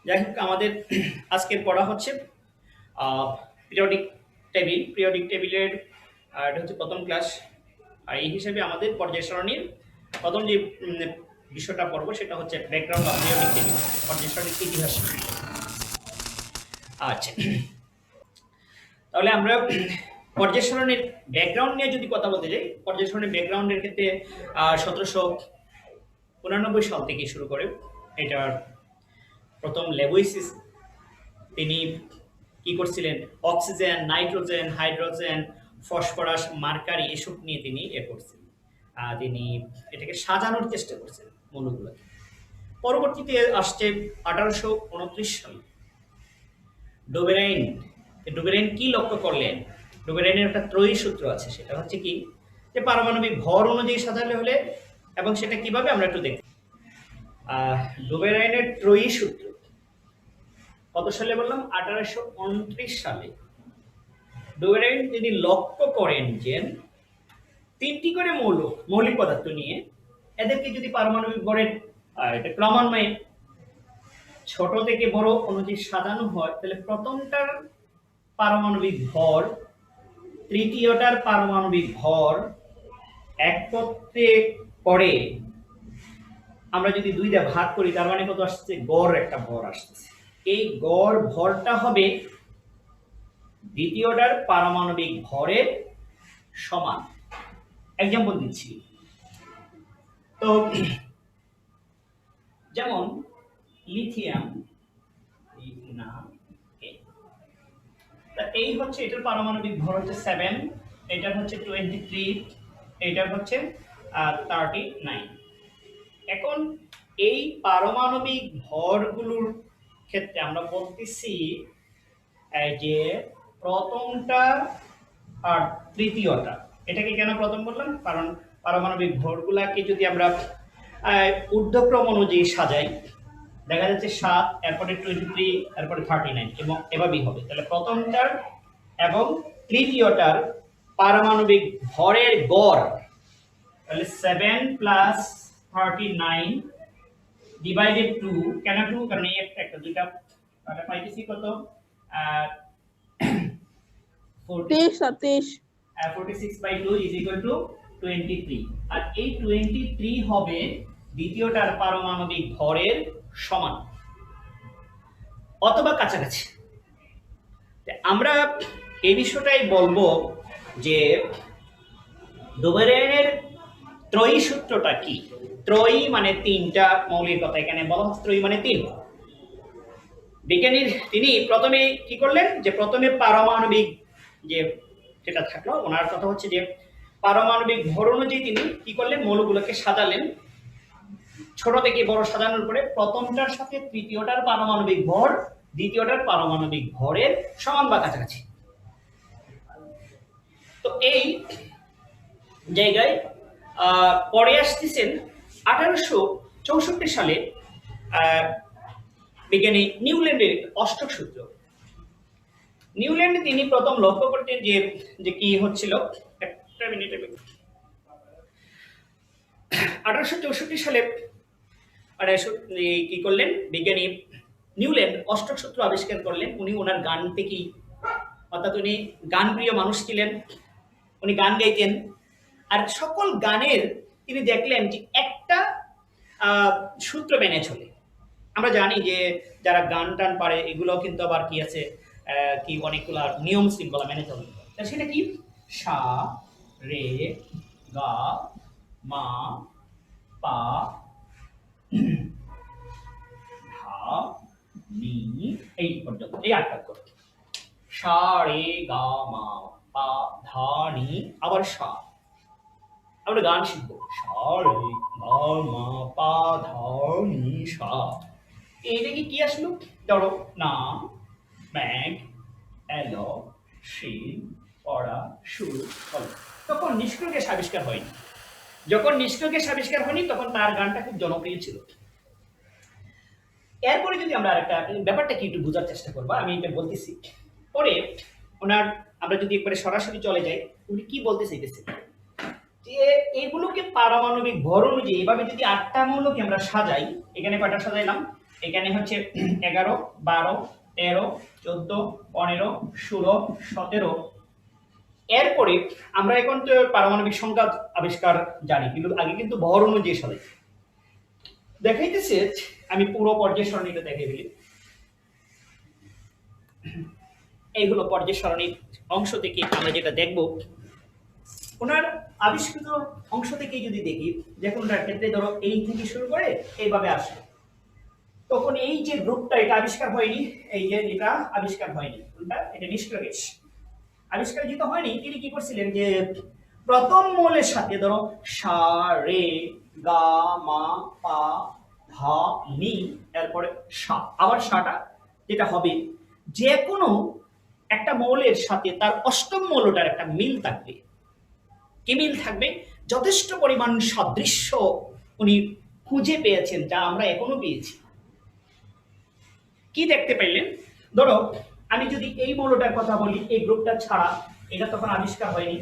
যাই হোক, আমাদের আজকের পড়া হচ্ছে পিরিয়ডিক টেবিল। পিরিয়ডিক টেবিলের এটা হচ্ছে প্রথম ক্লাস। আর এই হিসেবে আমাদের পর্যায় সারণীর প্রথম যে বিষয়টা পড়বো সেটা হচ্ছে ব্যাকগ্রাউন্ড অফ পিরিয়ডিক টেবিল, পর্যায় সারণীর ইতিহাস। আচ্ছা, তাহলে আমরা পর্যায় সারণীর ব্যাকগ্রাউন্ড নিয়ে যদি কথা বলতে যাই, পর্যায় সারণীর ব্যাকগ্রাউন্ডের ক্ষেত্রে 1799 সাল থেকে শুরু করে এটার প্রথম লেবুইসিস তিনি কি করছিলেন, oxygen, nitrogen, hydrogen, phosphorus, mercury এসব নিয়ে তিনি করছেন। তিনি এটাকে সাজানোর চেষ্টা করছেন মৌলগুলোকে। পরবর্তীতে আসছে 1829 সালে ডোবেরাইন। ডোবেরাইন কি লক্ষ্য করলেন? ডোবেরাইনের একটা ত্রয়ী সূত্র আছে, সেটা হচ্ছে কি যে পারমাণবিক ভর অনুযায়ী সাজালে হলে, এবং সেটা কিভাবে আমরা একটু দেখি। ডোবেরাইনের ত্রয়ী সূত্র কত সালে বললাম? 1829 সালে ডোবেরাইন তিনি লক্ষ্য করেন যে তিনটি করে মৌলিক পদার্থ নিয়ে এদেরকে যদি পারমাণবিক ভরের এটা ক্রমান্বয়ে ছোট থেকে বড় অনুযায়ী সাজানো হয়, তাহলে প্রথমটার পারমাণবিক ভর তৃতীয়টার পারমাণবিক ভর একত্রে করে আমরা যদি দুইটা ভাগ করি, তার মানে কত আসছে? গড় একটা ভর আসতেছে। এই গড় ভরটা হবে দ্বিতীয়টার পারমাণবিক ভরের সমান। এক্সাম্পল দিচ্ছি, তো যেমন লিথিয়াম, এই হচ্ছে এটার পারমাণবিক ভর হচ্ছে 7, এটার হচ্ছে 23, এটার হচ্ছে 39। এখন এই পারমাণবিক ভরগুলোর ক্ষেত্রে আমরা বলতেছি যে প্রথমটা আর তৃতীয়টা। এটাকে কেন প্রথম বললাম? কারণ পারমাণবিক ভরগুলাকে যদি আমরা ঊর্ধ্বক্রম অনুযায়ী সাজাই, দেখা যাচ্ছে 7, এরপরে 23, এরপরে 39 এবং এভাবেই হবে। তাহলে প্রথমটার এবং তৃতীয়টার পারমাণবিক ভরের গড়, তাহলে 7 প্লাস 39 ডিভাইডেড 2। কেন 2? কারণ এই একটা দুইটা পাইতেছি কত? 46/2 is equal to 23। আর এই 23 হবে দ্বিতীয়টার পারমাণবিক ভরের সমান অথবা কাছাকাছি। আমরা এই বিষয়টাই বলবো যে ডোবেরাইনের ত্রয়ী সূত্রটা কি। ত্রয়ী মানে তিনটা মৌলিক কথা, এখানে বলা হচ্ছে ত্রয়ী মানে তিন। বিজ্ঞানীর তিনি প্রথমে কি করলেন, যে প্রথমে পারমাণবিক যে যেটা থাকলো, ওনার কথা হচ্ছে যে পারমাণবিক ভর অনুযায়ী তিনি কি করলেন, মৌলগুলোকে সাজালেন। ছোট থেকে বড় সাজানোর পরে প্রথমটার সাথে তৃতীয়টার পারমাণবিক ভর দ্বিতীয়টার পারমাণবিক ভরের সমান বা কাছাকাছি। তো এই জায়গায় পরে আসতেছেন 1864 সালে বিজ্ঞানী নিউল্যান্ডের অষ্টক সূত্র। নিউল্যান্ডে তিনি প্রথম লক্ষ্য করতেন যে কি হচ্ছিল। একটা মিনিট। 1864 সালে কি করলেন বিজ্ঞানী নিউল্যান্ড অষ্টক সূত্র আবিষ্কার করলেন। উনি ওনার গান থেকেই, অর্থাৎ উনি গান প্রিয় মানুষ ছিলেন, উনি গান গাইতেন। আর সকল গানের তিনি দেখলেন যে একটা সূত্র মেনে চলে। আমরা জানি যে যারা গান টান পারে এগুলো কিন্তু আবার কি আছে, কি অনেকগুলা নিয়ম শৃঙ্খলা মেনে চলে। সেটা কি? সা, রে, গা, মা, পা, ধা, নি, এই পর্যন্ত, এই 8টা অক্ষর। সা, রে, গা, মা, পা, ধা, নি, আবার সা। আমরা গান শিখবো, সা, রে, গা, মা, পা, ধা, নি, সা। এইটা কি আসলো? ধরো না, ম্যাগ, এলো, শিল, পড়া, সুর, ফল। তখন নিষ্ক্রিয় গ্যাস আবিষ্কার হয়নি। যখন নিষ্ক্রিয় গ্যাস আবিষ্কার হয়নি তখন তার গানটা খুব জনপ্রিয় ছিল। এরপরে যদি আমরা আরেকটা ব্যাপারটা কি একটু বোঝার চেষ্টা করবো, আমি এটা বলতেছি। পরে ওনার আমরা যদি একবারে সরাসরি চলে যাই, উনি কি বলতে চাইতেছে যে এইগুলোকে পারমাণবিক ভর অনুযায়ী এভাবে যদি 8টা মৌলকে আমরা সাজাই, এখানে কয়টা সাজাইলাম? এখানে হচ্ছে 11, 12, 13, 14, 15, 16, 17। এরপরে আমরা এখন তো পারমাণবিক সংখ্যা আবিষ্কার জানি, কিন্তু আগে কিন্তু ভর অনুযায়ী সাজাই। দেখাইতেছে, আমি পুরো পর্যায় সারণীটা দেখাই দিই। এই হলো পর্যায় সারণীর অংশ থেকে আমরা যেটা দেখব, ওনার আবিষ্কৃত অংশ থেকে যদি দেখি, যে কোনটার ক্ষেত্রে ধরো এই থেকে শুরু করে এইভাবে আসে, তখন এই যে গ্রুপটা এটা আবিষ্কার হয়নি, এই যে এটা আবিষ্কার হয়নি, কোনটা এটা নিষ্ক্রিয় গ্যাস আবিষ্কার যেটা হয়নি। তিনি কি করছিলেন যে প্রথম মৌলের সাথে ধরো সা রে গা মা পা ধা নি, এরপরে সা, আবার সাটা যেটা হবে, যে কোনো একটা মৌলের সাথে তার অষ্টম মৌলটার একটা মিল থাকবে। কি মিল থাকবে? যথেষ্ট পরিমাণ সাদৃশ্য উনি খুঁজে পেয়েছেন, যা আমরা এখনো পেয়েছি। কি দেখতে পাইলেন? ধরো আমি যদি এই মৌলটার কথা বলি, এই গ্রুপটা ছাড়া এটা তখন আবিষ্কার হয়নি।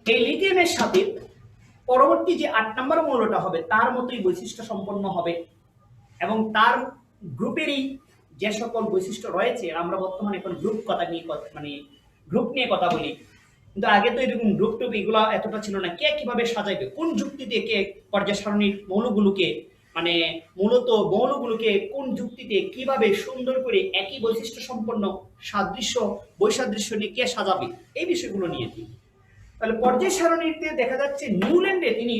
এই লিথিয়ামের সাথে পরবর্তী যে 8 নম্বর মৌলটা হবে তার মতোই বৈশিষ্ট্য সম্পন্ন হবে, এবং তার গ্রুপেরই যে সকল বৈশিষ্ট্য রয়েছে, আমরা বর্তমানে এখন গ্রুপ কথা নিয়ে মানে গ্রুপ নিয়ে কথা বলি, কিন্তু আগে তো এরকম গ্রুপ টুপ এগুলো এতটা ছিল না। কে কিভাবে সাজাইবে, কোন যুক্তিতে কে পর্যায় সারণীর মৌলগুলোকে, মানে মূলত মৌলগুলোকে কোন যুক্তিতে কিভাবে সুন্দর করে একই বৈশিষ্ট্য সম্পন্ন সাদৃশ্য বৈসাদৃশ্য নিয়ে কে সাজাবে, এই বিষয়গুলো নিয়ে। তাহলে পর্যায় সারণীতে দেখা যাচ্ছে নিউল্যান্ডে তিনি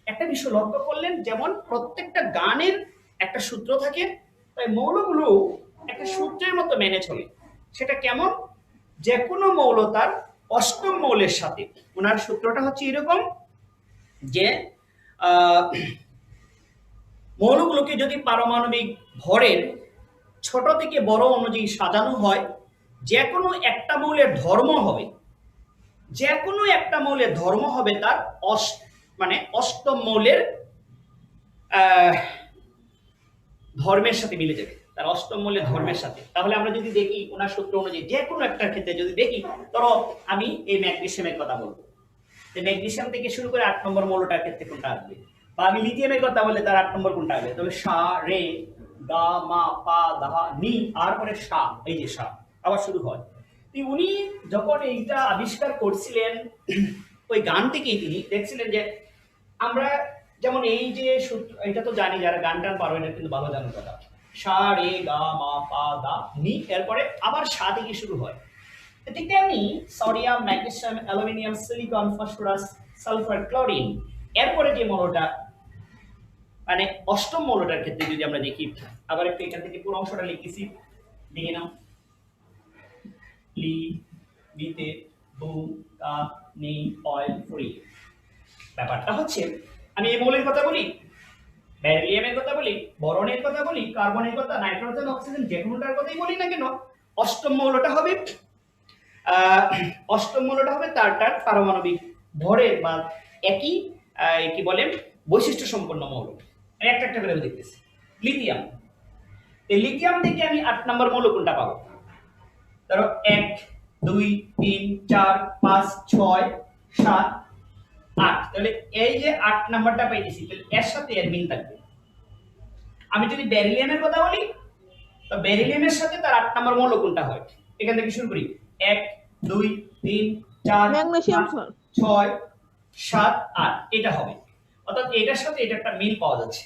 একটা বিষয় লক্ষ্য করলেন, যেমন প্রত্যেকটা গানের একটা সূত্র থাকে, তাই মৌলগুলো একটা সূত্রের মতো মেনে চলে। সেটা কেমন? যে কোনো মৌল তার অষ্টম মৌলের সাথে, ওনার সূত্রটা হচ্ছে এরকম যে মৌলগুলোকে যদি পারমাণবিক ভরের ছোট থেকে বড় অনুযায়ী সাজানো হয়, যে কোনো একটা মৌলের ধর্ম হবে, যে কোনো একটা মৌলের ধর্ম হবে তার মানে অষ্টম মৌলের ধর্মের সাথে মিলে যাবে, তার অষ্টম মৌলের ধর্মের সাথে। তাহলে আমরা যদি দেখি ওনার সূত্র অনুযায়ী যে কোনো একটা ক্ষেত্রে যদি দেখি, ধরো আমি এই ম্যাগনেসিয়ামের কথা বলবো, ম্যাগনেসিয়াম থেকে শুরু করে 8 নম্বর মৌলটার ক্ষেত্রে কোনটা আসবে, বা আমি লিথিয়ামের কথা বললে তার 8 নম্বর কোনটা আসবে, তাহলে সা রে গা মা পা ধা নি, আর পরে সা, এই যে সা আবার শুরু হয়। উনি যখন এইটা আবিষ্কার করছিলেন, ওই গান থেকেই তিনি দেখছিলেন যে আমরা যেমন এই যে সূত্র, এটা তো জানি যারা গান টান পারো, এটা কিন্তু ভালো জানার কথা, সা রে গা মা পা দা নি, এরপরে আবার সা থেকে শুরু হয়। ঠিক তেমনি sodium, magnesium, aluminium, silicon, phosphorus, sulphur, chlorine, এরপরে যে মৌলটা মানে অষ্টম মৌলটার ক্ষেত্রে যদি আমরা দেখি, আবার একটু এখান থেকে পুরো অংশটা লিখেছি, দেখে নাও। লি, বিতে, বু, কা, নি, অয়েল, ফ্রি। ব্যাপারটা হচ্ছে, আমি এই মৌলের কথা বলি, ব্যারিলিয়ামের কথা বলি, বোরনের কথা বলি, কার্বনের কথা, নাইট্রোজেন, অক্সিজেন, যে কোনোটার কথাই বলি না কেন, অষ্টম মৌলটা হবে তার পারমাণবিক ভরের বা একই কি বলে বৈশিষ্ট্য সম্পন্ন মৌল। একটা একটা করে দেখতেছি। লিথিয়াম, এই লিথিয়াম থেকে আমি 8 নম্বর মৌল কোনটা পাবো? ধরো 1, 2, 3, 4, 5, 6, 7, 8। তাহলে এই যে 8 নাম্বারটা পাইতেছি, তাহলে এর সাথে এর মিল থাকবে। আমি যদি বেরিলিয়ামের কথা বলি, তো বেরিলিয়ামের সাথে তার 8 নম্বর মৌল কোনটা হয়? এখান থেকে শুরু করি, 1, 2, 3, 4, 5, 6, 7, 8, এটা হবে। অর্থাৎ এটার সাথে এটা একটা মিল পাওয়া যাচ্ছে।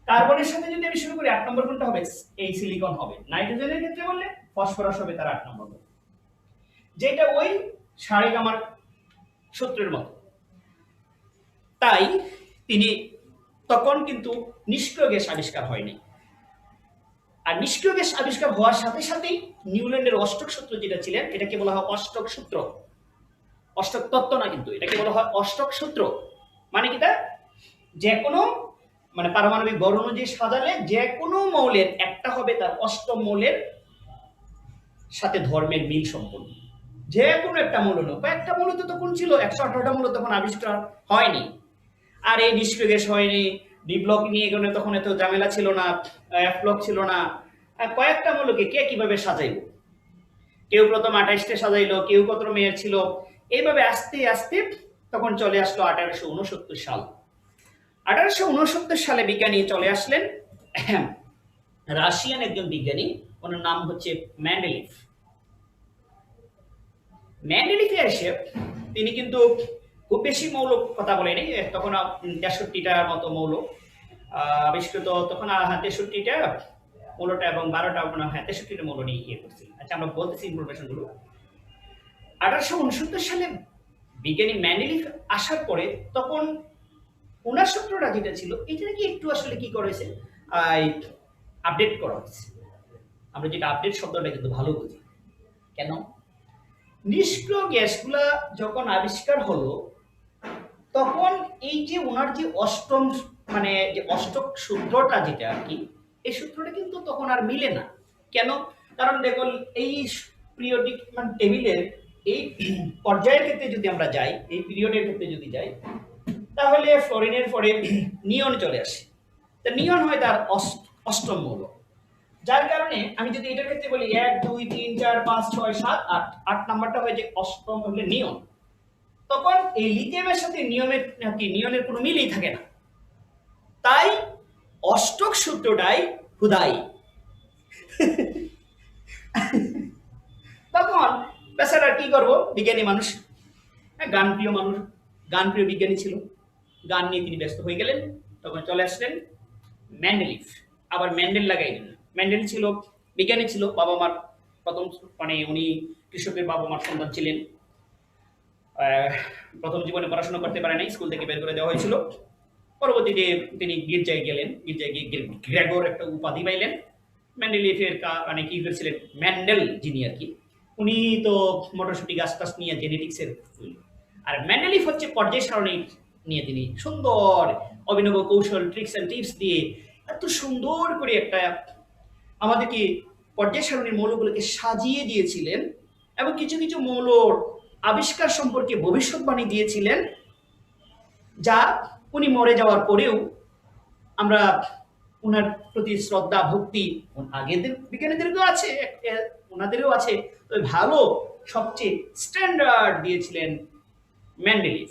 কার্বনের সাথে যদি আমি শুরু করি, 8 নম্বর কোনটা হবে? এই সিলিকন হবে। নাইট্রোজেনের ক্ষেত্রে বললে ফসফরাস হবে তার 8 নম্বর, যেটা ওই সারেগামার সূত্রের মতো। তাই তিনি তখন কিন্তু নিষ্ক্রিয় গ্যাস আবিষ্কার হয়নি। আর নিষ্ক্রিয় গ্যাস আবিষ্কার হওয়ার সাথে সাথেই নিউল্যান্ডের অষ্টক সূত্র যেটা ছিলেন, এটাকে বলা হয় অষ্টক সূত্র। অষ্টক তত্ত্ব না, কিন্তু এটাকে বলা হয় অষ্টক সূত্র। মানে কিটা, যে কোনো মানে পারমাণবিক ভর অনুযায়ী সাজালে যে কোনো মৌলের একটা হবে তার অষ্টম মৌলের সাথে ধর্মের মিল সম্পন্ন। যে কোনো একটা মৌল নয়, কয়েকটা মৌল তো তখন ছিল, 118টা মৌল তখন আবিষ্কার হয়নি। আর এই নিষ্ক্রিয় গ্যাস হয়নি, ডি ব্লক নিয়ে গেলে তখন এত ঝামেলা ছিল না, এফ ব্লক ছিল না। কয়েকটা মৌলকে কে কিভাবে সাজাইব, কেউ প্রথম 28টে সাজাইলো, কেউ কত মেয়ের ছিল, এইভাবে আস্তে আস্তে তখন চলে আসলো 1869 সাল। 1869 সালে বিজ্ঞানী চলে আসলেন রাশিয়ান একজন বিজ্ঞানী, ওনার নাম হচ্ছে মেন্ডেলিভ। মেন্ডেলিভে এসে তিনি কিন্তু খুব বেশি মৌল কথা বলেনি, তখন 63টার মতো মৌল আবিষ্কৃত, তখন 63টা মৌলটা এবং 12টা মনে হয় 63টা মৌল নিয়ে ইয়ে করছি। আচ্ছা, আমরা বলতেছি ইনফরমেশনগুলো। 1869 সালে বিজ্ঞানী মেন্ডেলিভ আসার পরে তখন ওনার সূত্রটা যেটা ছিল এটা নাকি একটু আসলে কি করেছে, আপডেট করা হয়েছে। আমরা যেটা আপডেট শব্দটা কিন্তু ভালো বুঝি। কেন? নিষ্ক্রিয় গ্যাসগুলা যখন আবিষ্কার হলো তখন এই যে ওনার যে অষ্টম মানে যে অষ্টক সূত্রটা যেটা আর কি, এই সূত্রটা কিন্তু তখন আর মিলে না। কেন? কারণ দেখুন এই পিরিয়ডিক মানে টেবিলের এই পর্যায়ের ক্ষেত্রে যদি আমরা যাই, এই পিরিয়ডের ক্ষেত্রে যদি যাই, তাহলে ফ্লোরিনের পরে নিয়ন চলে আসে। তা নিয়ন হয় তার অষ্টম মৌল, যার কারণে আমি যদি এটার ক্ষেত্রে বলি 1 2 3 4 5 6 7 8, 8 নাম্বারটা হয় যে অষ্টম হলে নিয়ন। তখন এই লিথিয়ামের সাথে নিয়নের কোনো মিলই থাকে না, তাই অষ্টক সূত্রটাই হুদাই। তখন বেচারা কি করবো, বিজ্ঞানী মানুষ, গানপ্রিয় মানুষ, গানপ্রিয় বিজ্ঞানী ছিল, গান নিয়ে তিনি ব্যস্ত হয়ে গেলেন। তখন চলে আসলেন মেন্ডেলিভ, আবার মেন্ডেল লাগাই দিলেন। মেন্ডেল ছিল বিজ্ঞানী, ছিল বাবা মার প্রথম মানে উনি কৃষকের বাবা মার সন্তান ছিলেন। প্রথম জীবনে পড়াশোনা করতে পারে নাই, স্কুল থেকে বের করে দেওয়া হয়েছিল। পরবর্তীতে তিনি গির্জায় গেলেন, গির্জায় গিয়ে গ্রেগর একটা উপাধি পাইলেন। মেন্ডেলিভের মানে কি করেছিলেন, মেন্ডেল যিনি আর কি, উনি তো মটরশুটি গাছ টাছ নিয়ে জেনেটিক্সের, আর মেন্ডেলিভ হচ্ছে পর্যায় সারণী নিয়ে তিনি সুন্দর অভিনব কৌশল ট্রিক্স অ্যান্ড টিপস দিয়ে এত সুন্দর করে একটা আমাদেরকে পর্যায় সারণীর মৌলগুলোকে সাজিয়ে দিয়েছিলেন, এবং কিছু কিছু মৌলর আবিষ্কার সম্পর্কে ভবিষ্যৎবাণী দিয়েছিলেন, যা উনি মরে যাওয়ার পরেও আমরা ওনার প্রতি শ্রদ্ধা ভক্তি আগেদের বিজ্ঞানীদেরও আছে, ওনাদেরও আছে, তবে ভালো সবচেয়ে স্ট্যান্ডার্ড দিয়েছিলেন মেন্ডেলিভ।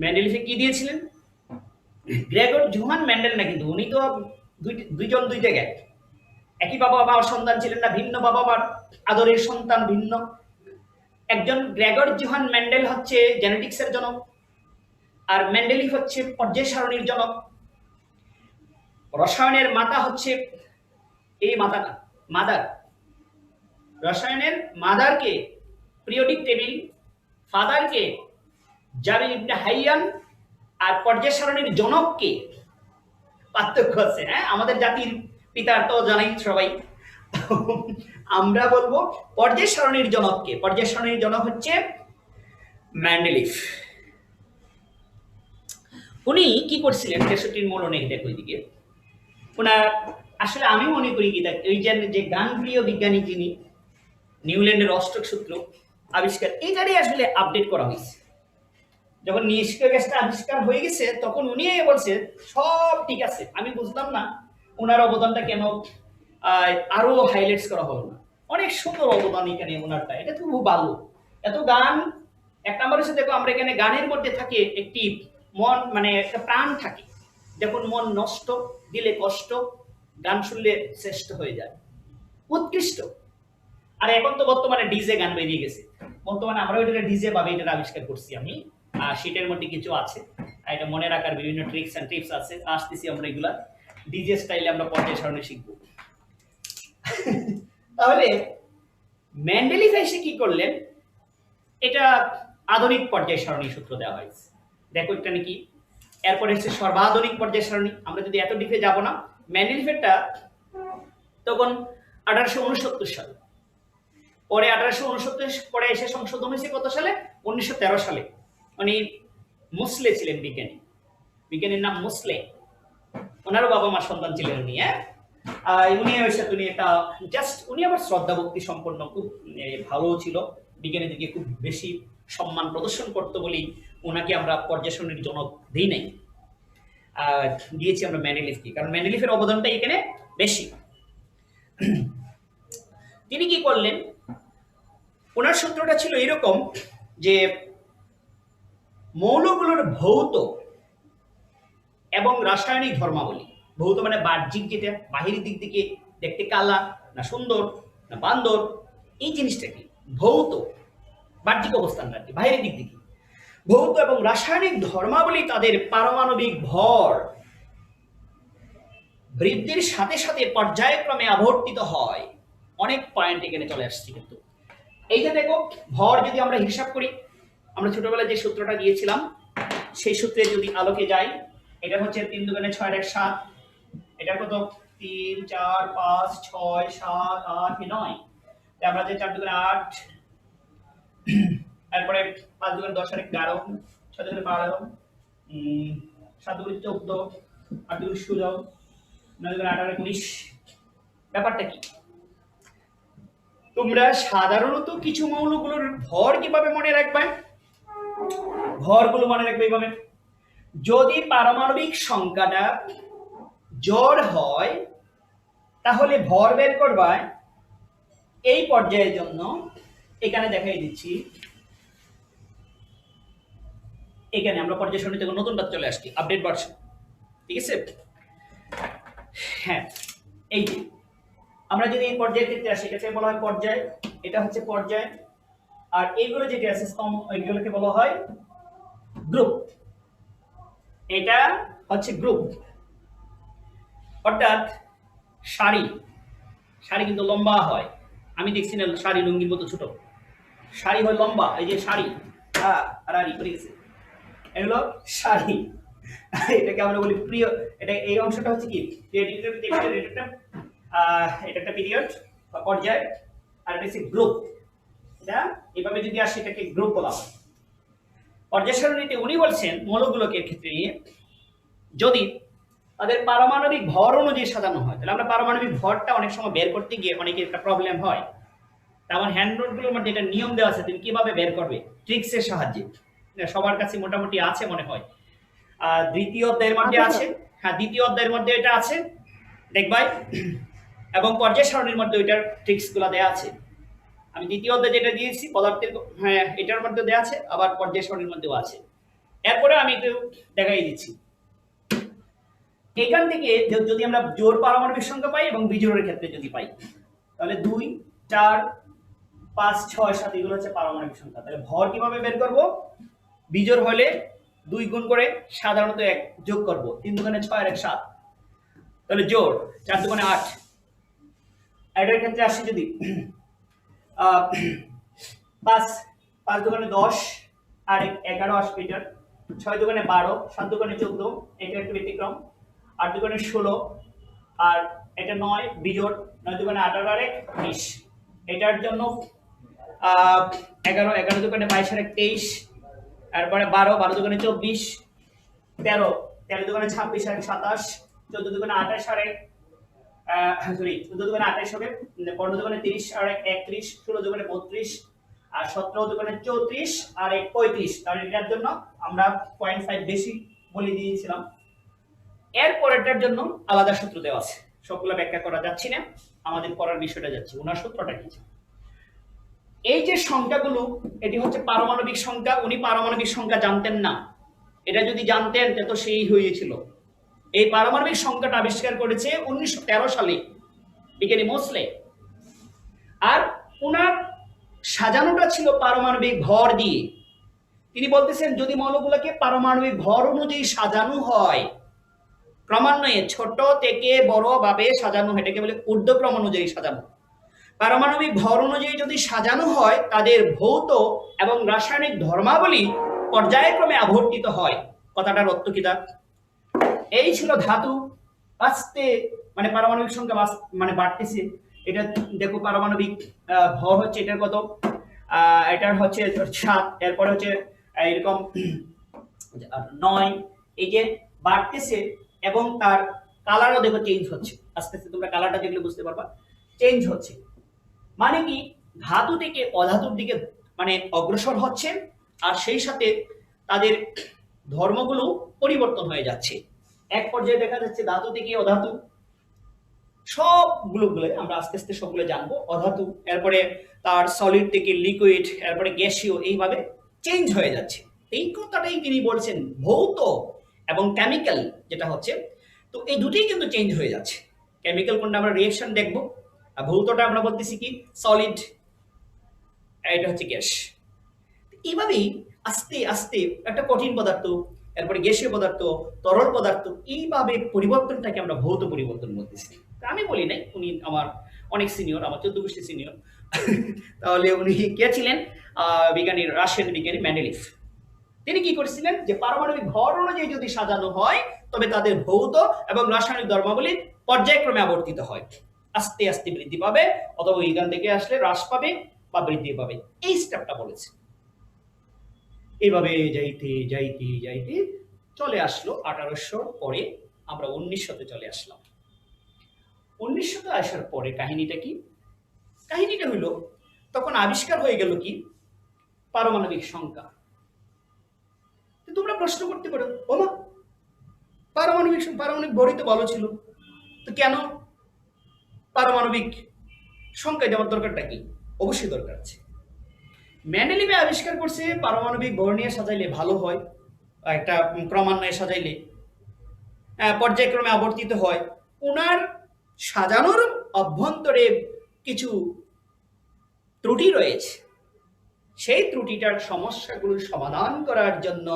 মেন্ডেলিভে কি দিয়েছিলেন? গ্রেগর জোহান মেন্ডেল না, কিন্তু উনি তো দুইজন দুই জায়গায়, একই বাবা মার সন্তান ছিলেন না, ভিন্ন বাবা মার আদরের সন্তান ভিন্ন। একজন গ্রেগর জোহান মেন্ডেল হচ্ছে জেনেটিক্সের জনক, আর মেন্ডেলিভ হচ্ছে পর্যায় সারণীর জনক। রসায়নের মাতা হচ্ছে এই মাতাটা, মাদার। রসায়নের মাদারকে পিরিয়ডিক টেবিল, ফাদারকে জাবির ইবনে হাইয়ান, আর পর্যায় সারণীর জনককে, পার্থক্য আছে। হ্যাঁ, আমাদের জাতির পিতার তো জানাই সবাই, আমরা বলবো পর্যায় সারণীর জনককে। পর্যায় সারণীর জনক হচ্ছে মেন্ডেলিভ। উনি কি করছিলেন, 63 মৌল নেই দেখো ওইদিকে। ওনার আসলে আমি মনে করি কি, ওই যে গানপ্রিয় বিজ্ঞানী যিনি নিউল্যান্ডের অষ্টক সূত্র আবিষ্কার, এইটারই আসলে আপডেট করা হয়েছে। যখন নিষ্ক্রিয় গ্যাসটা আবিষ্কার হয়ে গেছে তখন উনি বলছে সব ঠিক আছে। আমি বুঝলাম না ওনার অবদানটা কেন আরো হাইলাইটস করা হলো না। অনেক সুন্দর অবদান এখানে ওনারটা, এটা তো খুব ভালো। এত গান, এক নম্বর হচ্ছে দেখো আমরা এখানে গানের মধ্যে থাকে একটি মন, মানে একটা প্রাণ থাকে। দেখুন মন নষ্ট দিলে কষ্ট, গান শুনলে শ্রেষ্ঠ হয়ে যায়, উৎকৃষ্ট। আর এখন তো বর্তমানে ডিজে গান বেরিয়ে গেছে, বর্তমানে আমরা ওইটা ডিজে ভাবে এটা আবিষ্কার করছি আমি। শীটের মধ্যে কিছু আছে, এটা মনে রাখার বিভিন্ন ট্রিক্স এন্ড টিপস আছে, আসতেছি আমরা এগুলা ডিজে স্টাইলে আমরা পর্যায় সারণী শিখব। তাহলে মেন্ডেলিভ এসে কি করলেন, এটা আধুনিক পর্যায় সারণী সূত্র দেওয়া হয়েছে। দেখো এটা নাকি, এরপরে হচ্ছে সর্বাধুনিক পর্যায় সারণী। আমরা যদি এত ডিপে যাব না, মেন্ডেলিভেরটা তখন 1869 সাল, পরে 1869 পরে এসে সংশোধন হয়েছে কত সালে, 1913 সালে। উনি মুসলে ছিলেন বিজ্ঞানী, বিজ্ঞানীর নাম মুসলে। ওনারও বাবা মার সন্তান ছিলেন উনি। উনি হয়েছে উনি একটা জাস্ট, উনি আবার শ্রদ্ধা ভক্তি সম্পন্ন, খুব ভালো ছিল, বিজ্ঞানীদেরকে খুব বেশি সম্মান প্রদর্শন করতো বলেই ওনাকে আমরা পর্যায় সারণীর জনক দিই নাই, দিয়েছি আমরা মেন্ডেলিভকে, কারণ মেন্ডেলিভের অবদানটা এখানে বেশি। তিনি কি করলেন, ওনার সূত্রটা ছিল এরকম যে মৌলগুলোর ভৌত এবং রাসায়নিক ধর্মাবলী, ভৌত মানে বাহ্যিক, যেটা বাহিরের দিক থেকে দেখতে কালা না সুন্দর না বান্দর, এই জিনিসটা কি ভৌত, বাহ্যিক অবস্থান আর কি, বাহিরের দিক থেকে। ভৌত এবং রাসায়নিক ধর্মাবলী তাদের পারমাণবিক ভর বৃদ্ধির সাথে সাথে পর্যায়ক্রমে আবর্তিত হয়। অনেক পয়েন্ট এখানে চলে আসছে কিন্তু। এই যে দেখো, ভর যদি আমরা হিসাব করি, আমরা ছোটবেলায় যে সূত্রটা দিয়েছিলাম সেই সূত্রে যদি আলোকে যাই, এটা হচ্ছে 3 দুগুণে 6 এর 7, এটা কত 3 4 5 6 7 8 9, আমরা যে 4 দুগুণে 8, তারপরে 5 দুগুণে 10 আর 11, 6 দুগুণে 12, 7 দুগুণে 14, 8 দুগুণে 16, 9 দুগুণে 18 19। ব্যাপারটা কি, তোমরা সাধারণত কিছু মৌলগুলোর ভর কিভাবে মনে রাখবে? ভরগুলো মনে রাখবে এইভাবে, যদি পারমাণবিক সংখ্যাটা জোড় হয় তাহলে ভর বের করবা এই পর্যায়ের জন্য। এখানে দেখাই দিচ্ছি, এখানে আমরা পর্যায় সারণী থেকে নতুনটা চলে আসছি, আপডেট ভার্সন, ঠিক আছে? হ্যাঁ, এই যে আমরা যদি এই পর্যায়ের ক্ষেত্রে আসি, এটাকে বলা হয় পর্যায়, এটা হচ্ছে পর্যায়, আর এইগুলো যেটা আছে স্তম্ভ, এইগুলোকে বলা হয় গ্রুপ। এটা হচ্ছে গ্রুপ, অর্থাৎ সারি। সারি কিন্তু লম্বা হয়, আমি দেখছি না সারি লুঙ্গির মতো ছোট, সারি হয় লম্বা, এই যে সারি, আর আরি করে গেছে, এগুলো সারি। এটাকে আমরা বলি প্রিয়, এটা এই অংশটা হচ্ছে কি এটা একটা পিরিয়ড বা পর্যায়, আর এটা হচ্ছে গ্রুপ। এটা এভাবে যদি আসে এটাকে গ্রুপ বলা হয়। পর্যায় সারণীতে উনি বলছেন মৌলগুলোকে ক্ষেত্রে নিয়ে যদি তাদের পারমাণবিক ভর অনুযায়ী সাজানো হয়, তাহলে আমরা পারমাণবিক ভরটা অনেক সময় বের করতে গিয়ে অনেকের একটা প্রবলেম হয়। তেমন হ্যান্ড নোটগুলোর মধ্যে এটা নিয়ম দেওয়া আছে, তুমি কিভাবে বের করবে ট্রিক্সের সাহায্যে, সবার কাছে মোটামুটি আছে মনে হয়। দ্বিতীয় অধ্যায়ের মধ্যে আছে, হ্যাঁ দ্বিতীয় অধ্যায়ের মধ্যে এটা আছে দেখবাই, এবং পর্যায় সারণীর মধ্যে ওইটার ট্রিক্সগুলো দেওয়া আছে। আমি দ্বিতীয় অধ্যায়ে যেটা দিয়েছি পদার্থের, হ্যাঁ এটার মধ্যে দেওয়া আছে, আবার পর্যায় সারণীর মধ্যেও আছে। এরপরে আমি একটু দেখাই দিচ্ছি। এখান থেকে যদি আমরা জোড় পারমাণবিক সংখ্যা পাই এবং বিজোড়ের ক্ষেত্রে যদি পাই, তাহলে 2 4 5 6 7 এগুলো হচ্ছে পারমাণবিক সংখ্যা। তাহলে ভর কিভাবে বের করব? বিজোড় হলে 2 গুণ করে সাধারণত 1 যোগ করব, 3 দুগুণে 6 আর 1 7, তাহলে জোড় 4 দুগুণে 8। এটার ক্ষেত্রে আসি যদি 5 দুগুণে 10 আর 11 আসবে, এটার 6 দুগুণে 12, 7 দুগুণে 14, এটা একটু ব্যতিক্রম, 8 দুগুণে 16, আর এটা 9 বিজোড়, 9 দুগুণে 18 আর 1 20। এটার জন্য 11 দুগুণে 22 আর 1 23, তারপরে 12 দুগুণে 24, 13 দুগুণে 26 আর 27, 14 দুগুণে 28 আর 1 14 দুগুণে 28 হবে, 15 দুগুণে 30 আর 1 31, 16 দুগুণে 32, আর 17 দুগুণে 34 আর 1 35। তাহলে এটার জন্য আমরা 0.5 বেশি বলে দিয়েছিলাম। এরপরেরটার জন্য আলাদা সূত্র দেওয়া আছে, সবগুলো ব্যাখ্যা করা যাচ্ছে না, আমাদের পড়ার বিষয়টা যাচ্ছে, ওনার সূত্রটা কি। এই যে সংখ্যাগুলো, এটি হচ্ছে পারমাণবিক সংখ্যা। উনি পারমাণবিক সংখ্যা জানতেন না, এটা যদি জানতেন তো সেই হয়েছিল। এই পারমাণবিক সংখ্যাটা আবিষ্কার করেছে 1913 সালে বিজ্ঞানী মোসলে, আর ওনার সাজানোটা ছিল পারমাণবিক ভর দিয়ে। তিনি বলতেছেন যদি মৌলগুলোকে পারমাণবিক ভর অনুযায়ী সাজানো হয়, ক্রমান্বয়ে ছোট থেকে বড় ভাবে সাজানো হয়, এটাকে বলে ঊর্ধ্বক্রম অনুযায়ী সাজানো। পারমাণবিক ভর অনুযায়ী যদি সাজানো হয়, তাদের ভৌত এবং রাসায়নিক ধর্মাবলী পর্যায়ক্রমে আবর্তিত হয়। কথাটার অর্থ কি? এই ছিল ধাতু আস্তে মানে পারমাণবিক সংখ্যা মানে বাড়তেছে। এটা দেখো পারমাণবিক ভর হচ্ছে এটার কত, এটার হচ্ছে 7, এরপরে হচ্ছে এরকম 9, এই যে বাড়তেছে এবং তার কালারও দেখো চেঞ্জ হচ্ছে আস্তে আস্তে। তোমরা কালারটা দেখলে বুঝতে পারবা চেঞ্জ হচ্ছে, মানে কি ধাতু থেকে অধাতুর দিকে মানে অগ্রসর হচ্ছে, আর সেই সাথে তাদের ধর্মগুলো পরিবর্তন হয়ে যাচ্ছে। এক পর্যায়ে দেখা যাচ্ছে ধাতু থেকে অধাতু, সবগুলো আমরা আস্তে আস্তে সবগুলো জানবো। অধাতু, এরপরে তার সলিড থেকে লিকুইড, এরপরে গ্যাসীয়, এইভাবে চেঞ্জ হয়ে যাচ্ছে। এই কথাটাই তিনি বলছেন ভৌত এবং কেমিক্যাল, যেটা হচ্ছে তো এই দুটোই কিন্তু চেঞ্জ হয়ে যাচ্ছে। কেমিক্যাল কোনটা আমরা রিঅ্যাকশন দেখব, আর ভৌতটা আমরা বলতেছি কি সলিড, এটা হচ্ছে গ্যাস। এইভাবেই আস্তে আস্তে একটা কঠিন পদার্থ, এরপরে গ্যাসীয় পদার্থ, তরল পদার্থ, এইভাবে পরিবর্তনটাকে আমরা ভৌত পরিবর্তন বলতেছি। তা আমি বলি নাই, উনি আমার অনেক সিনিয়র, আমার 14 গোষ্ঠী সিনিয়র। তাহলে উনি কে ছিলেন? বিজ্ঞানী, রাশিয়ান বিজ্ঞানী মেন্ডেলিভ। তিনি কি করেছিলেন যে পারমাণবিক ভর অনুযায়ী যদি সাজানো হয় তবে তাদের ভৌত এবং রাসায়নিক ধর্মাবলী পর্যায়ক্রমে আবর্তিত হয়, আস্তে আস্তে বৃদ্ধি পাবে, অথবা এখান থেকে আসলে হ্রাস পাবে বা বৃদ্ধি পাবে, এই স্টেপটা বলেছে। এইভাবে যাইতে যাইতে যাইতে চলে আসলো 1800 পরে, আমরা 1900-তে চলে আসলাম। 1900-তে আসার পরে কাহিনীটা কি? কাহিনীটা হলো তখন আবিষ্কার হয়ে গেল কি পারমাণবিক সংখ্যা। তোমরা প্রশ্ন করতে পারো, ওমা পারমাণবিক ভরই তো ভালো ছিল, তো কেন পারমাণবিক সংখ্যা দেওয়ার দরকারটা কি? অবশ্যই দরকার আছে। মেন্ডেলিভ আবিষ্কার করছে পারমাণবিক ভর নিয়ে সাজাইলে ভালো হয়, একটা ক্রমান্বয়ে সাজাইলে পর্যায়ক্রমে আবর্তিত হয়। ওনার সাজানোর অভ্যন্তরে কিছু ত্রুটি রয়েছে, সেই ত্রুটিটার সমস্যাগুলো সমাধান করার জন্য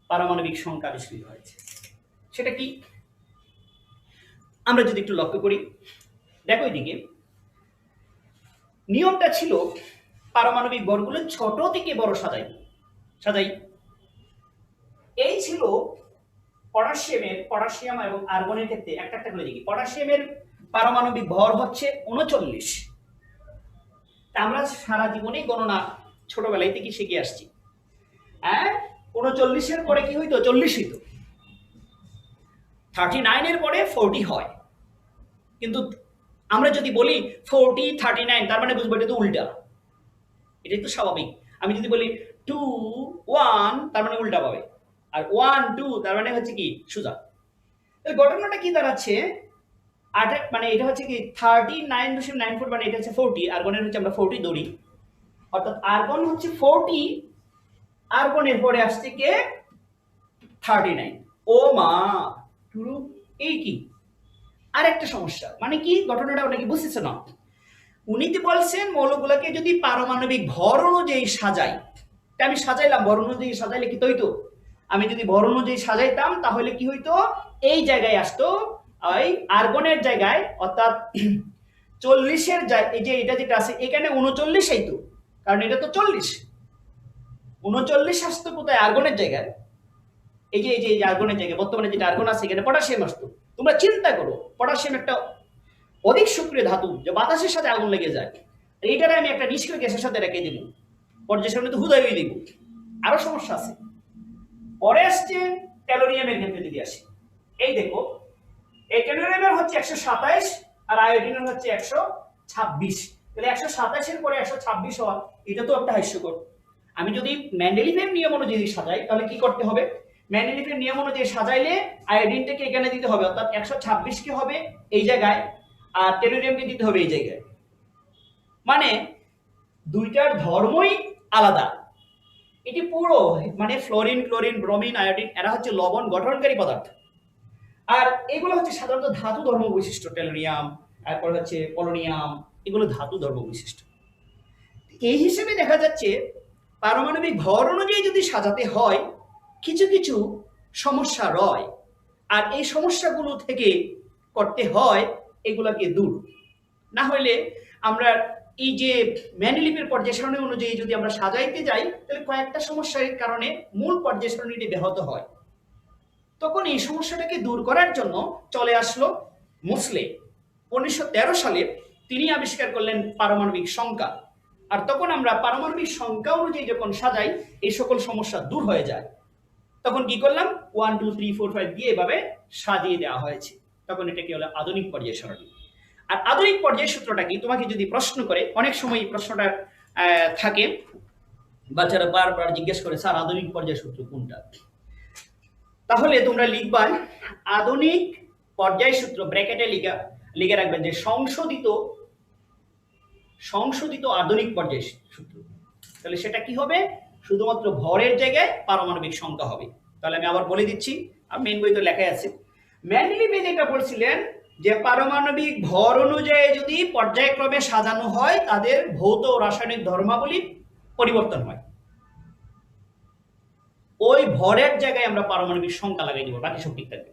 পারমাণবিক সংখ্যা আবিষ্কৃত হয়েছে। সেটা কি আমরা যদি একটু লক্ষ্য করি, দেখো এদিকে নিয়মটা ছিল পারমাণবিক ভরগুলো ছোট থেকে বড় সাজাই। এই ছিল পটাশিয়াম এবং আর্গনের ক্ষেত্রে একটা একটা করে দেখি। পটাশিয়ামের পারমাণবিক ভর হচ্ছে 39। আমরা সারা জীবনে গণনা ছোটবেলায় থেকে শিখে আসছি। 39-এর পরে কি হইতো? 40 হইতো। 39-এর পরে 40 হয়। কিন্তু আমরা যদি বলি 40 39, তার মানে বুঝবো এটা তো উল্টা, এটাই তো স্বাভাবিক। আমি যদি বলি 2 1, তার মানে উল্টা পাবে, আর 1 2 তার মানে হচ্ছে কি সোজা। তাহলে ঘটনাটা কি দাঁড়াচ্ছে, মানে এটা হচ্ছে কি 39.94, মানে এটা হচ্ছে 40, আর্গনের হচ্ছে আমরা 40 ধরি, অর্থাৎ আর্গন হচ্ছে 40, আর্গনের পরে আসছে কে 39। ও মা, এই কি আরেকটা সমস্যা, মানে কি ঘটনাটা অনেকে বুঝতেছে না। উনি তো বলছেন মৌলগুলোকে যদি পারমাণবিক ভর অনুযায়ী সাজাই, আমি সাজাইলাম ভর অনুযায়ী সাজাইলে কি হইতো? আমি যদি ভর অনুযায়ী সাজাইতাম তাহলে কি হইতো? এই জায়গায় আসতো ওই আর্গনের জায়গায়, অর্থাৎ 40-এর এই যে এটা যেটা আছে এখানে 39 আইতো, কারণ এটা তো 40। 39 আসতো কোথায়? আর্গনের জায়গায়। এই যে আর্গনের জায়গায় বর্তমানে যেটা আর্গন আছে এখানে পটাশিয়াম আসতো। তোমরা চিন্তা করো, পটাশিয়াম একটা অধিক সক্রিয় ধাতু, যে বাতাসের সাথে আগুন লেগে যায়। এইটারে আমি একটা নিষ্ক্রিয় গ্যাসের সাথে রেখে দিব, পর্যায় সামনে তো হুদাই দিব। আরো সমস্যা আছে। পরে আসছে ট্যালোরিয়ামের ক্ষেত্রে যদি আসি, এই দেখো এই ট্যালোরিয়ামের হচ্ছে 127 আর আয়োডিনের হচ্ছে 126। তাহলে 127-এর পরে 126 হওয়া, এটা তো একটা হাস্যকর। আমি যদি মেন্ডেলিভের নিয়ম অনুযায়ী সাজাই তাহলে কি করতে হবে? মেন্ডেলিভের নিয়ম অনুযায়ী সাজাইলে আয়োডিনটাকে এখানে দিতে হবে, অর্থাৎ 126 কে হবে এই জায়গায়, আর টেলোরিয়ামকে দিতে হবে এই জায়গায়। মানে দুইটার ধর্মই আলাদা। এটি পুরো মানে ফ্লোরিন, ক্লোরিন, ব্রোমিন, আয়োডিন, এরা হচ্ছে লবণ গঠনকারী পদার্থ, আর এগুলো হচ্ছে সাধারণত ধাতু ধর্ম বৈশিষ্ট্য। টেলোরিয়াম, তারপর হচ্ছে পোলোনিয়াম, এগুলো ধাতু ধর্ম বৈশিষ্ট্য। এই হিসেবে দেখা যাচ্ছে পারমাণবিক ভর অনুযায়ী যদি সাজাতে হয় কিছু কিছু সমস্যা রয়, আর এই সমস্যাগুলো থেকে করতে হয় এগুলাকে দূর। না হলে আমরা এই যে মেন্ডেলিভের পর্যায় সারণী অনুযায়ী যদি আমরা সাজাইতে যাই তাহলে কয়েকটা সমস্যার কারণে মূল পর্যায় সারণীটি ব্যাহত হয়। তখন এই সমস্যাটাকে দূর করার জন্য চলে আসলো মোসলে। 1913 সালে তিনি আবিষ্কার করলেন পারমাণবিক সংখ্যা। আর তখন আমরা পারমাণবিক সংখ্যা অনুযায়ী যখন সাজাই এই সকল সমস্যা দূর হয়ে যায়। তখন কি করলাম? 1 2 3 4 5 দিয়ে এভাবে সাজিয়ে দেওয়া হয়েছে। তখন এটা কি হলো? আধুনিক পর্যায় সারণী। আর আধুনিক পর্যায় সূত্রটা কি? তোমাকে যদি প্রশ্ন করে, অনেক সময় এই প্রশ্নটা থাকে, বাচ্চারা বারবার জিজ্ঞেস করে, স্যার আধুনিক পর্যায় সূত্র কোনটা? তাহলে তোমরা লিখবা আধুনিক পর্যায় সূত্র, ব্র্যাকেটে লিখে রাখবেন যে সংশোধিত আধুনিক পর্যায় সূত্র। তাহলে সেটা কি হবে? শুধুমাত্র ভরের জায়গায় পারমাণবিক সংখ্যা হবে। তাহলে আমি আবার বলে দিচ্ছি, আর মেন বই তো লেখাই আছে। মেন্ডেলিভ যেটা বলছিলেন যে পারমাণবিক ভর অনুযায়ী যদি পর্যায়ক্রমে সাজানো হয় তাদের ভৌত ও রাসায়নিক ধর্মাবলী পরিবর্তন হয়। ওই ভরের জায়গায় আমরা পারমাণবিক সংখ্যা লাগাই দিব, বাকি সব ঠিক থাকবে।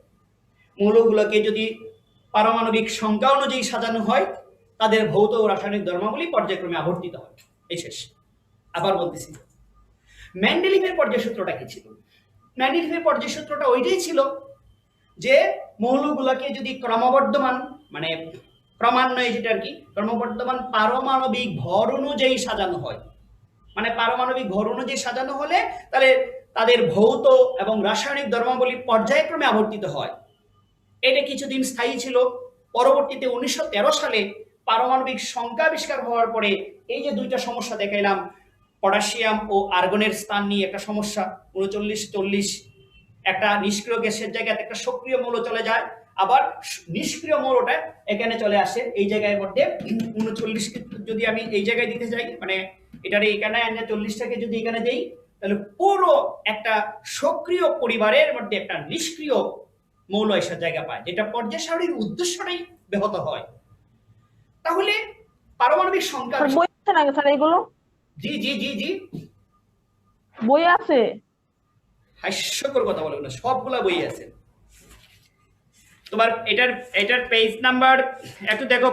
মৌলগুলোকে যদি পারমাণবিক সংখ্যা অনুযায়ী সাজানো হয় তাদের ভৌত ও রাসায়নিক ধর্মাবলী পর্যায়ক্রমে আবর্তিত হয়। এই শেষ। আবার বলতেছি, মেন্ডেলিভের পর্যায় সূত্রটা কি ছিল? মেন্ডেলিভের পর্যায় সূত্রটা ওইটাই ছিল যে মৌলগুলোকে যদি ক্রমবর্ধমান মানে ক্রমান্বয়ে যেটা আর কি ক্রমবর্ধমান পারমাণবিক ভর অনুযায়ী সাজানো হয়, মানে পারমাণবিক ভর অনুযায়ী সাজানো হলে তাহলে তাদের ভৌত এবং রাসায়নিক ধর্মাবলী পর্যায়ক্রমে আবর্তিত হয়। এটা কিছুদিন স্থায়ী ছিল। পরবর্তীতে 1913 সালে পারমাণবিক সংখ্যা আবিষ্কার হওয়ার পরে এই যে দুইটা সমস্যা দেখাইলাম, পটাশিয়াম ও আর্গনের স্থান নিয়ে একটা সমস্যা 39-40, একটা নিষ্ক্রিয় গ্যাসের জায়গায় একটা সক্রিয় মৌল চলে যায়, আবার নিষ্ক্রিয় মৌলটা এখানে চলে আসে এই জায়গার মধ্যে 39 যদি আমি এই জায়গায় দিতে যাই, মানে এটারে এখানে 40টাকে যদি এখানে দেই তাহলে পুরো একটা সক্রিয় পরিবারের মধ্যে একটা নিষ্ক্রিয় মৌল এসে জায়গা পায়, যেটা পর্যায় সারণীর উদ্দেশ্যটাই ব্যাহত হয়। তাহলে পারমাণবিক সংখ্যা বই আছে না স্যার এগুলো? জি জি জি জি বই আছে, হাস্যকর কথা বলবো না, সবগুলা বই আছে তোমার। এটার পেজ নাম্বার একটু দেখো।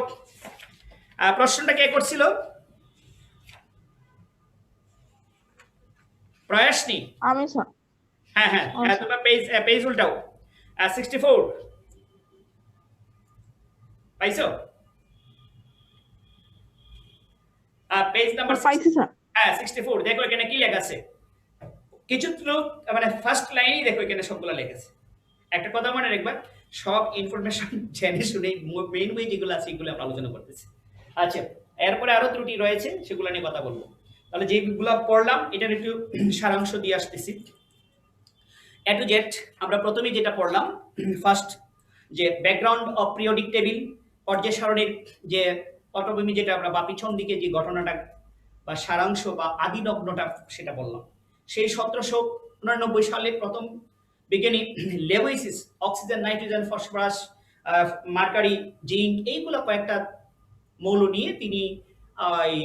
প্রশ্নটা কে করছিল? প্রয়াসনি? আমি স্যার। হ্যাঁ হ্যাঁ, তোমার পেজ উল্টাও। 64 পাইছো? পেজ নাম্বার পাইছি স্যার। হ্যাঁ 64, দেখো এখানে কি লেখা আছে। কিছু মানে ফার্স্ট লাইনই দেখো এখানে সবগুলা লেখা আছে। একটা কথা মনে রাখবা, সব ইনফরমেশন জেনে শুনে মেইন বই যেগুলো আছে এগুলো আমরা আলোচনা করতেছি। আচ্ছা, এরপরে আরো ত্রুটি রয়েছে, সেগুলো নিয়ে কথা বলবো। তাহলে যেগুলো পড়লাম এটার একটু সারাংশ দিয়ে আসতেছি। এ টু জেড আমরা প্রথমেই যেটা পড়লাম, ফার্স্ট যে ব্যাকগ্রাউন্ড অফ পিরিয়ডিক টেবিল, পর্যায় সারণীর যে পটভূমি যেটা আমরা বা পিছন দিকে যে ঘটনাটা বা সারাংশ বা আদি লগ্নটা সেটা বললাম। সেই 1789 সালে প্রথম বিজ্ঞানী Lewis oxygen, nitrogen, phosphorus, mercury, zinc এইগুলো কয়েকটা মৌল নিয়ে তিনি এই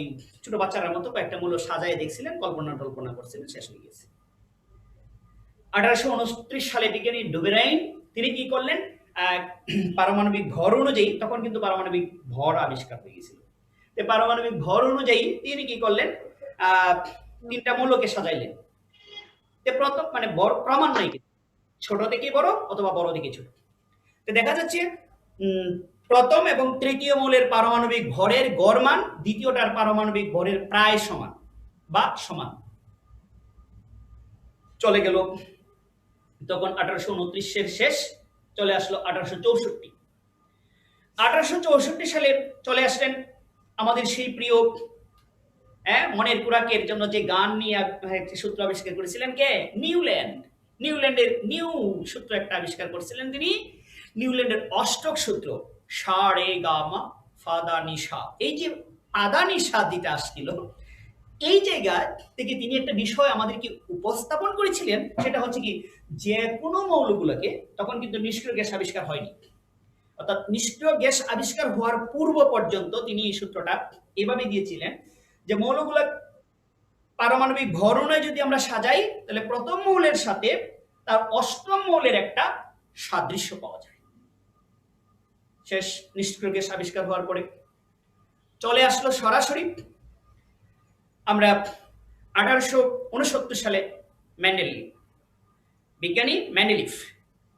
ছোট বাচ্চার মতো কয়েকটা মৌল সাজায় দেখছিলেন, কল্পনা করছিলেন, শেষ হয়ে গেছে। 1829 সালে বিজ্ঞানী ডুবেরাইন তিনি কি করলেন, পারমাণবিক ভর অনুযায়ী, তখন কিন্তু পারমাণবিক ভর আবিষ্কার হয়ে গেছিল, পারমাণবিক ভর অনুযায়ী তিনি কি করলেন, তিনটা মৌলকে সাজাইলেন। প্রথম মানে বড় ক্রমান্বয়ে ছোট থেকে বড় অথবা বড় থেকে ছোট। দেখা যাচ্ছে প্রথম এবং তৃতীয় মৌলের পারমাণবিক ভরের গড় মান দ্বিতীয়টার পারমাণবিক ভরের প্রায় সমান বা সমান। চলে গেল তখন 1829 শেষ, চলে আসলো 1864। 1864 সালে চলে আসলেন আমাদের সেই প্রিয় মনের কুরাকের জন্য যে গান নিয়ে সূত্র আবিষ্কার করেছিলেন কে? নিউল্যান্ডের নিউ সূত্র একটা আবিষ্কার করেছিলেন তিনি। নিউল্যান্ডের অষ্টক সূত্র সা রে গা মা ফা দা নি সা, এই যে আদা নি সা যেটা আসছিল, এই জায়গা থেকে তিনি একটা বিষয় আমাদেরকে উপস্থাপন করেছিলেন, সেটা হচ্ছে কি, যে কোনো মৌলগুলোকে, তখন কিন্তু নিষ্ক্রিয় গ্যাস আবিষ্কার হয়নি, অর্থাৎ নিষ্ক্রিয় গ্যাস আবিষ্কার হওয়ার পূর্ব পর্যন্ত তিনি এই সূত্রটা এভাবে দিয়েছিলেন যে মৌলগুলো পারমাণবিক ভর অনুযায়ী যদি আমরা সাজাই তাহলে প্রথম মৌলের সাথে তার অষ্টম মৌলের একটা সাদৃশ্য পাওয়া যায়। শেষ, নিষ্ক্রিয় গ্যাস আবিষ্কার হওয়ার পরে চলে আসলো সরাসরি আমরা 1869 সালে বিজ্ঞানী মেন্ডেলিভ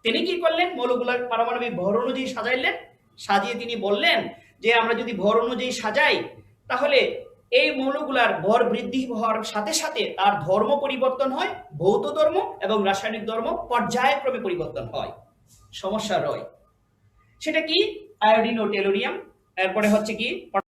তিনি কি করলেন, মৌলগুলোর পারমাণবিক ভর অনুযায়ী সাজাইলেন, সাজিয়ে তিনি বললেন যে আমরা যদি ভর অনুযায়ী সাজাই তাহলে এই মৌলগুলার ভর বৃদ্ধি হওয়ার সাথে সাথে তার ধর্ম পরিবর্তন হয়, ভৌত ধর্ম এবং রাসায়নিক ধর্ম পর্যায়ক্রমে পরিবর্তন হয়। সমস্যা রয় সেটা কি? আয়োডিন ও টেলোরিয়াম, এরপরে হচ্ছে কি